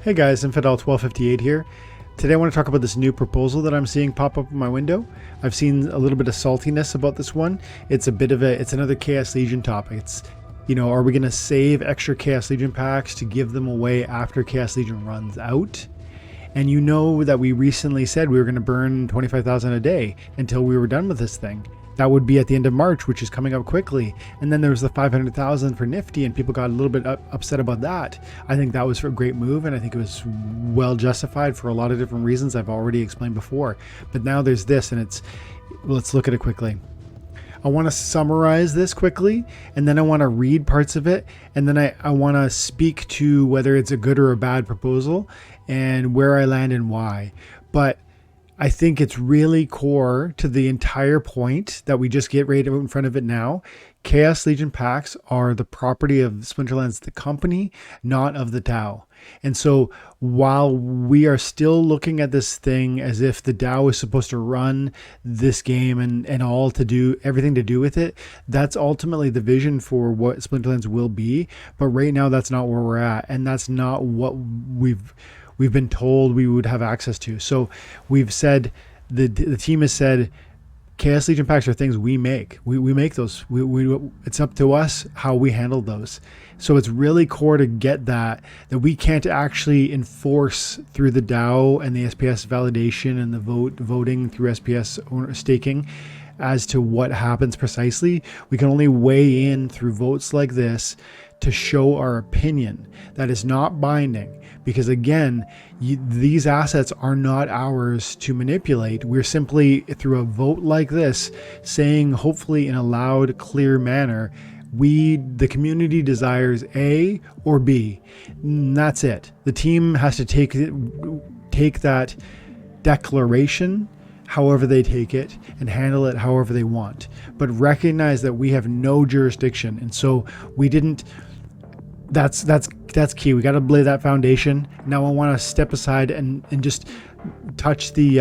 Hey guys, Infidel1258 here. Today I want to talk about this new proposal that I'm seeing pop up in my window. I've seen a little bit of saltiness about this one. It's another Chaos Legion topic. Are we going to save extra Chaos Legion packs to give them away after Chaos Legion runs out? And you know that we recently said we were going to burn 25,000 a day until we were done with this thing. That would be at the end of March, which is coming up quickly. And then there was the 500,000 for Nifty, and people got a little bit upset about that. I think that was a great move, and I think it was well justified for a lot of different reasons I've already explained before. But now there's this, and let's look at it quickly. I want to summarize this quickly, and then I want to read parts of it, and then I want to speak to whether it's a good or a bad proposal and where I land and why. But I think it's really core to the entire point that we just get right out in front of it now. Chaos Legion packs are the property of Splinterlands, the company, not of the DAO. And so while we are still looking at this thing as if the DAO is supposed to run this game and everything to do with it, that's ultimately the vision for what Splinterlands will be. But right now, that's not where we're at. And that's not what we've been told we would have access to. So we've said, the team has said, Chaos Legion packs are things we make. We make those. It's up to us how we handle those. So it's really core to get that we can't actually enforce through the DAO and the SPS validation and the voting through SPS staking as to what happens precisely. We can only weigh in through votes like this to show our opinion. That is not binding, because again, these assets are not ours to manipulate. We're simply, through a vote like this, saying, hopefully in a loud, clear manner, the community desires A or B. And that's it. The team has to take that declaration however they take it and handle it however they want, but recognize that we have no jurisdiction. And so we didn't. That's key. We got to lay that foundation. Now I want to step aside and just touch the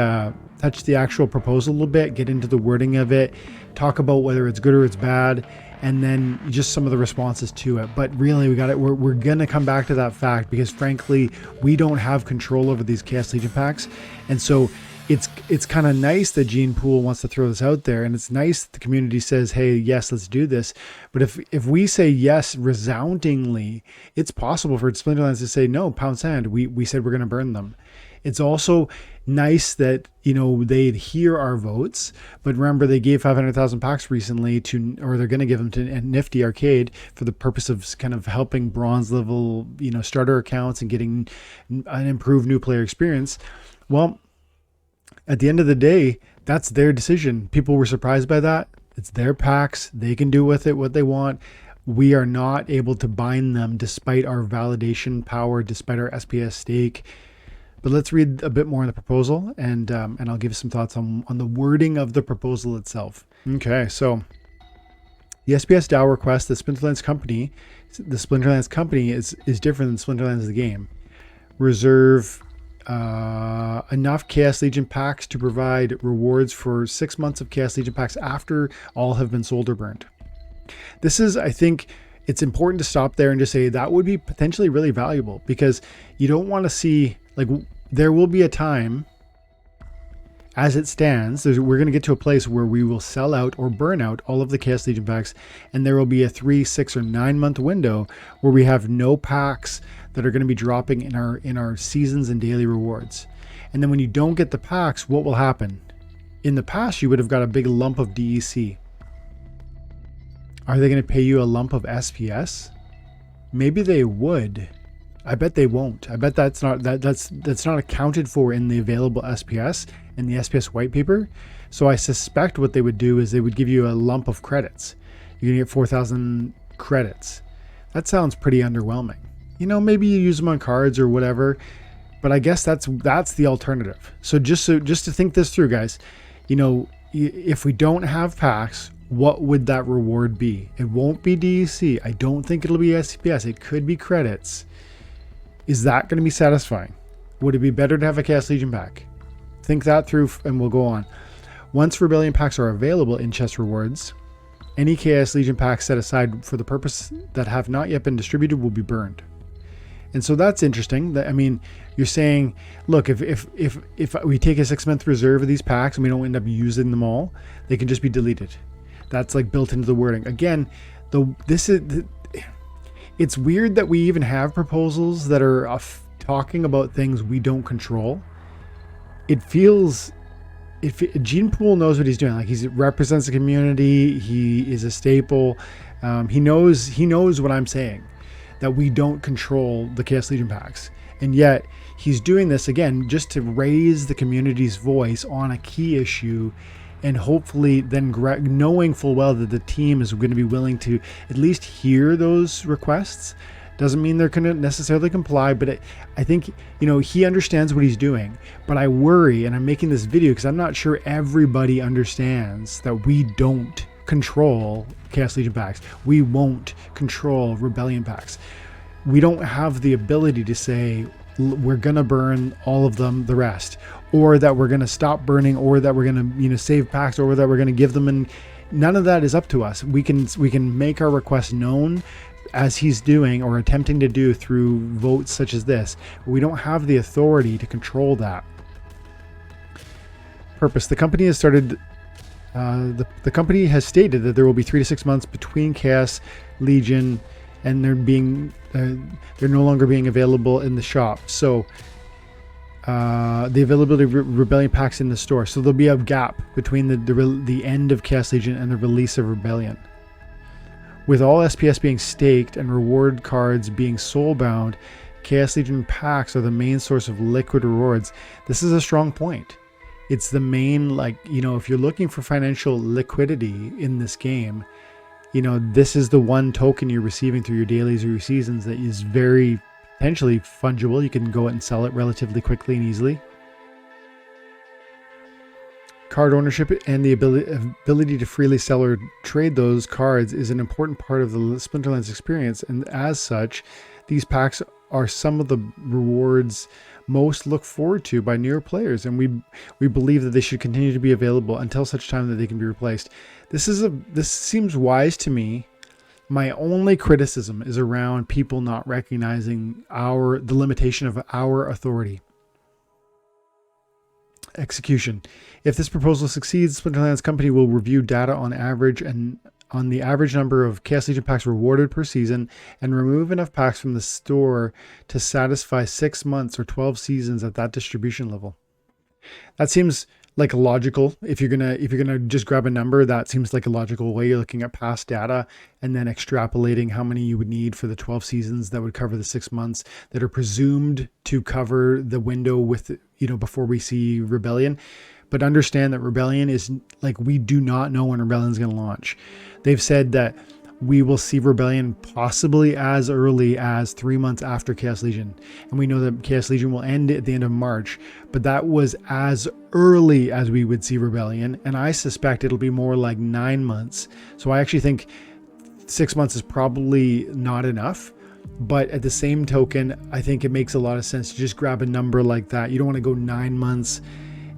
actual proposal a little bit, get into the wording of it, talk about whether it's good or it's bad, and then just some of the responses to it. But really, we're gonna come back to that fact, because frankly, we don't have control over these Chaos Legion packs, and so it's kind of nice that Gene Poole wants to throw this out there, and it's nice that the community says, hey, yes, let's do this. But if we say yes resoundingly, it's possible for Splinterlands to say, no, pound sand, we said we're going to burn them. It's also nice that, they adhere our votes, but remember, they gave 500,000 packs recently or they're going to give them to Nifty Arcade for the purpose of kind of helping bronze level, starter accounts and getting an improved new player experience. Well, at the end of the day, that's their decision. People were surprised by that. It's their packs. They can do with it what they want. We are not able to bind them despite our validation power, despite our SPS stake. But let's read a bit more in the proposal, and I'll give some thoughts on the wording of the proposal itself. Okay, so the SPS DAO requests the Splinterlands company is different than Splinterlands the game. Reserve enough Chaos Legion packs to provide rewards for 6 months of Chaos Legion packs after all have been sold or burned. I think it's important to stop there and just say that would be potentially really valuable, because you don't want to see, there will be a time, as it stands, we're going to get to a place where we will sell out or burn out all of the Chaos Legion packs, and there will be a 3, 6, or 9 month window where we have no packs that are going to be dropping in our seasons and daily rewards. And then when you don't get the packs, what will happen? In the past, you would have got a big lump of DEC. Are they going to pay you a lump of SPS? Maybe they would. I bet they won't. I bet that's not accounted for in the available SPS and the SPS white paper. So I suspect what they would do is they would give you a lump of credits. You're going to get 4,000 credits. That sounds pretty underwhelming. Maybe you use them on cards or whatever, but I guess that's the alternative. So just to think this through, guys, if we don't have packs, what would that reward be? It won't be DEC. I don't think it'll be SPS. It could be credits. Is that going to be satisfying? Would it be better to have a Chaos Legion pack? Think that through, and we'll go on. Once Rebellion packs are available in chest rewards, any Chaos Legion packs set aside for the purpose that have not yet been distributed will be burned. And so that's interesting. I mean, you're saying, look, if we take a 6-month reserve of these packs and we don't end up using them all, they can just be deleted. That's like built into the wording. Again, it's weird that we even have proposals that are talking about things we don't control. It feels, Gene Pool knows what he's doing. Like, he represents the community. He is a staple. He knows what I'm saying, that we don't control the Chaos Legion packs. And yet he's doing this again just to raise the community's voice on a key issue, and hopefully then knowing full well that the team is going to be willing to at least hear those requests. Doesn't mean they're going to necessarily comply, but I think, he understands what he's doing. But I worry, and I'm making this video because I'm not sure everybody understands that we don't control Chaos Legion packs. We won't control Rebellion packs. We don't have the ability to say we're going to burn all of them, the rest, or that we're going to stop burning, or that we're going to, save packs, or that we're going to give them. And none of that is up to us. We can make our request known, as he's doing or attempting to do through votes such as this. We don't have the authority to control that. Purpose. The company has started. The company has stated that there will be 3 to 6 months between Chaos Legion and they're no longer being available in the shop. So the availability of Rebellion packs in the store. So there'll be a gap between the end of Chaos Legion and the release of Rebellion. With all SPS being staked and reward cards being soul-bound, Chaos Legion packs are the main source of liquid rewards. This is a strong point. It's the main, if you're looking for financial liquidity in this game, this is the one token you're receiving through your dailies or your seasons that is very potentially fungible. You can go out and sell it relatively quickly and easily. Card ownership and the ability to freely sell or trade those cards is an important part of the Splinterlands experience, and as such, these packs are some of the rewards most looked forward to by newer players, and we believe that they should continue to be available until such time that they can be replaced. This seems wise to me. My only criticism is around people not recognizing the limitation of our authority. Execution. If this proposal succeeds, Splinterlands company will review data on average and on the average number of Chaos Legion packs rewarded per season, and remove enough packs from the store to satisfy 6 months or 12 seasons at that distribution level. That seems like logical. If you're gonna just grab a number, that seems like a logical way. You're looking at past data and then extrapolating how many you would need for the 12 seasons that would cover the 6 months that are presumed to cover the window with, before we see Rebellion. But understand that Rebellion is we do not know when Rebellion is going to launch. They've said that we will see Rebellion possibly as early as 3 months after Chaos Legion. And we know that Chaos Legion will end at the end of March, but that was as early as we would see Rebellion. And I suspect it'll be more like 9 months. So I actually think 6 months is probably not enough. But at the same token, I think it makes a lot of sense to just grab a number like that. You don't want to go 9 months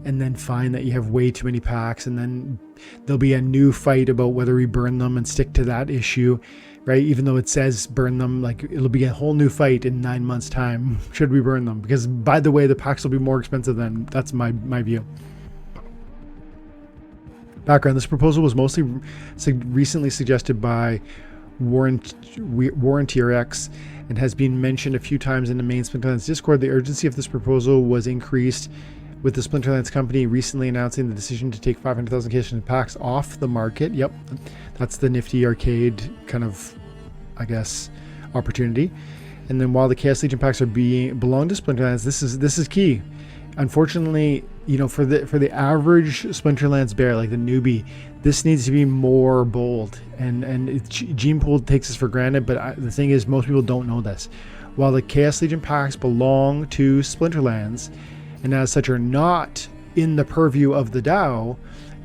and then find that you have way too many packs, and then there'll be a new fight about whether we burn them and stick to that issue, right? Even though it says burn them, it'll be a whole new fight in 9 months time. Should we burn them? Because by the way, the packs will be more expensive then. That's my view. Background. This proposal was mostly recently suggested by WarrantyRx and has been mentioned a few times in the main Splinterlands Discord. The urgency of this proposal was increased with the Splinterlands company recently announcing the decision to take 500,000 Chaos Legion packs off the market. Yep, that's the nifty arcade kind of, opportunity. And then while the Chaos Legion packs belong to Splinterlands, this is key. Unfortunately, for the average Splinterlands bear, like the newbie, this needs to be more bold. And Gene Pool takes this for granted, but the thing is, most people don't know this. While the Chaos Legion packs belong to Splinterlands, and as such are not in the purview of the DAO,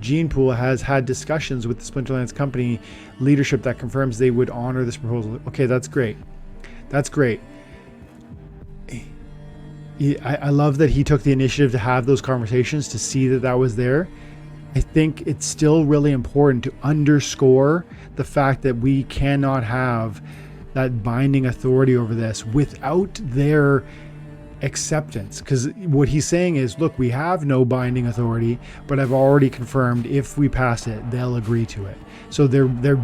Gene Pool has had discussions with the Splinterlands company leadership that confirms they would honor this proposal. Okay, that's great. That's great. I love that he took the initiative to have those conversations, to see that was there. I think it's still really important to underscore the fact that we cannot have that binding authority over this without their acceptance. Because what he's saying is, look, we have no binding authority, but I've already confirmed if we pass it, they'll agree to it. So they're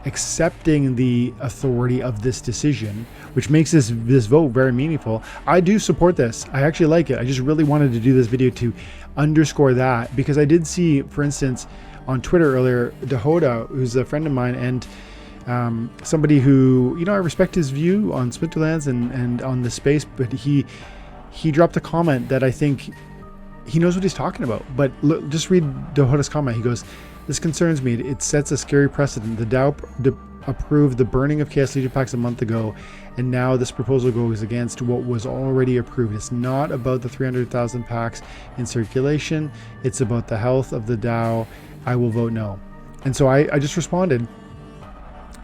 accepting the authority of this decision, which makes this vote very meaningful. I do support this. I actually like it. I just really wanted to do this video to underscore that, because I did see, for instance, on Twitter earlier, Dahoda, who's a friend of mine, and somebody who, I respect his view on Splinterlands and on the space, but he dropped a comment that I think he knows what he's talking about. But look, just read Dahoda's comment. He goes, "This concerns me. It sets a scary precedent. The DAO approved the burning of Chaos Legion packs a month ago, and now this proposal goes against what was already approved. It's not about the 300,000 packs in circulation. It's about the health of the DAO. I will vote no." And so I just responded.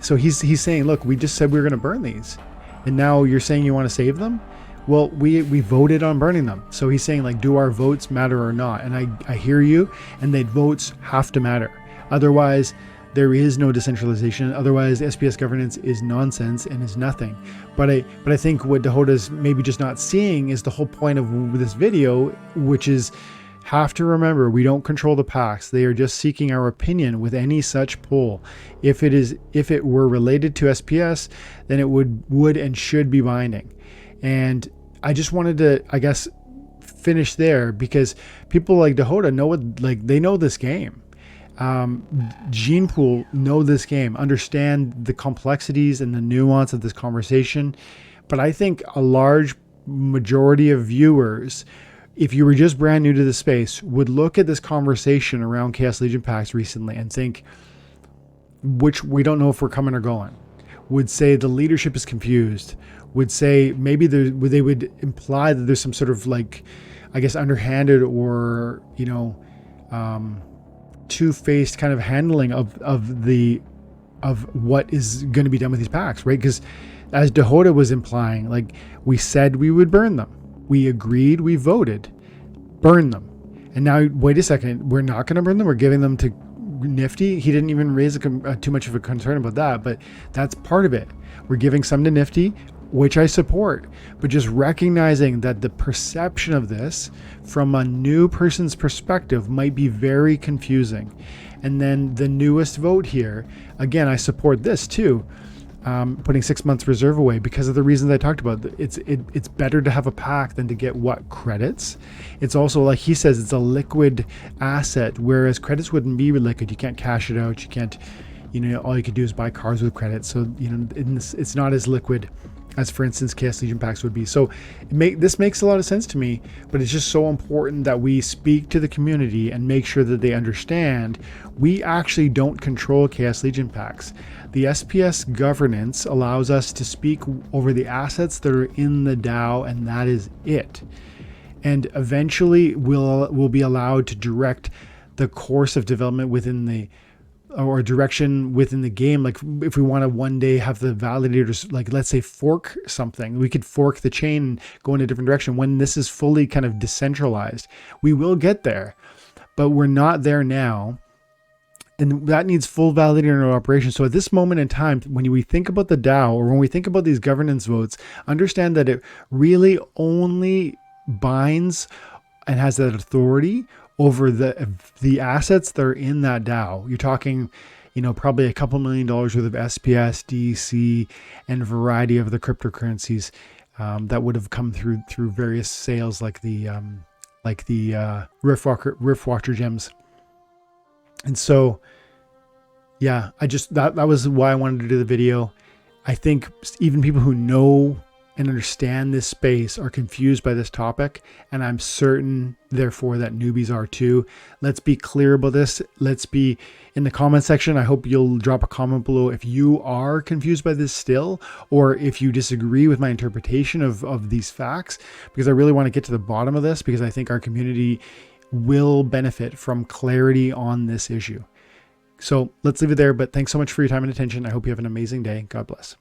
So he's saying, look, we just said we were going to burn these, and now you're saying you want to save them? Well, we voted on burning them. So he's saying, like, do our votes matter or not? And I hear you, and that votes have to matter. Otherwise, there is no decentralization. Otherwise, SPS governance is nonsense and is nothing. But I think what Dahoda's maybe just not seeing is the whole point of this video, which is, have to remember, we don't control the packs. They are just seeking our opinion with any such poll. If it were related to SPS, then it would and should be binding. And I just wanted to, I guess, finish there, because people like Dahoda they know this game. Gene Pool know this game, understand the complexities and the nuance of this conversation. But I think a large majority of viewers, if you were just brand new to the space, would look at this conversation around Chaos Legion packs recently and think, which we don't know if we're coming or going. Would say the leadership is confused. Would say maybe they would imply that there's some sort of, like, I guess, underhanded or two-faced kind of handling of what is going to be done with these packs, right? Because as Dahoda was implying, like, we said we would burn them. We agreed, we voted, burn them. And now, wait a second, we're not going to burn them. We're giving them to Nifty. He didn't even raise too much of a concern about that, but that's part of it. We're giving some to Nifty, which I support, but just recognizing that the perception of this from a new person's perspective might be very confusing. And then the newest vote here, again, I support this too. Putting 6 months reserve away because of the reasons I talked about. It's better to have a pack than to get credits. It's also, like he says, it's a liquid asset, whereas credits wouldn't be liquid. You can't cash it out. You can't, all you could do is buy cards with credits. So, it's not as liquid as, for instance, Chaos Legion packs would be. So this makes a lot of sense to me, but it's just so important that we speak to the community and make sure that they understand we actually don't control Chaos Legion packs. The SPS governance allows us to speak over the assets that are in the DAO, and that is it. And eventually we'll be allowed to direct the course of development within the direction within the game. Like, if we want to one day have the validators, like, let's say, fork something, we could fork the chain and go in a different direction. When this is fully kind of decentralized, we will get there, but we're not there now. And that needs full validator operation. So at this moment in time, when we think about the DAO, or when we think about these governance votes, understand that it really only binds and has that authority over the assets that are in that DAO. You're talking, probably a couple $1 million worth of SPS, DC, and a variety of the cryptocurrencies that would have come through various sales, like the Riftwatcher gems. And so, yeah, that was why I wanted to do the video. I think even people who know and understand this space are confused by this topic, and I'm certain, therefore, that newbies are too. Let's be clear about this. Let's be in the comment section. I hope you'll drop a comment below if you are confused by this still, or if you disagree with my interpretation of these facts, because I really want to get to the bottom of this, because I think our community will benefit from clarity on this issue. So let's leave it there, but thanks so much for your time and attention. I hope you have an amazing day. God bless.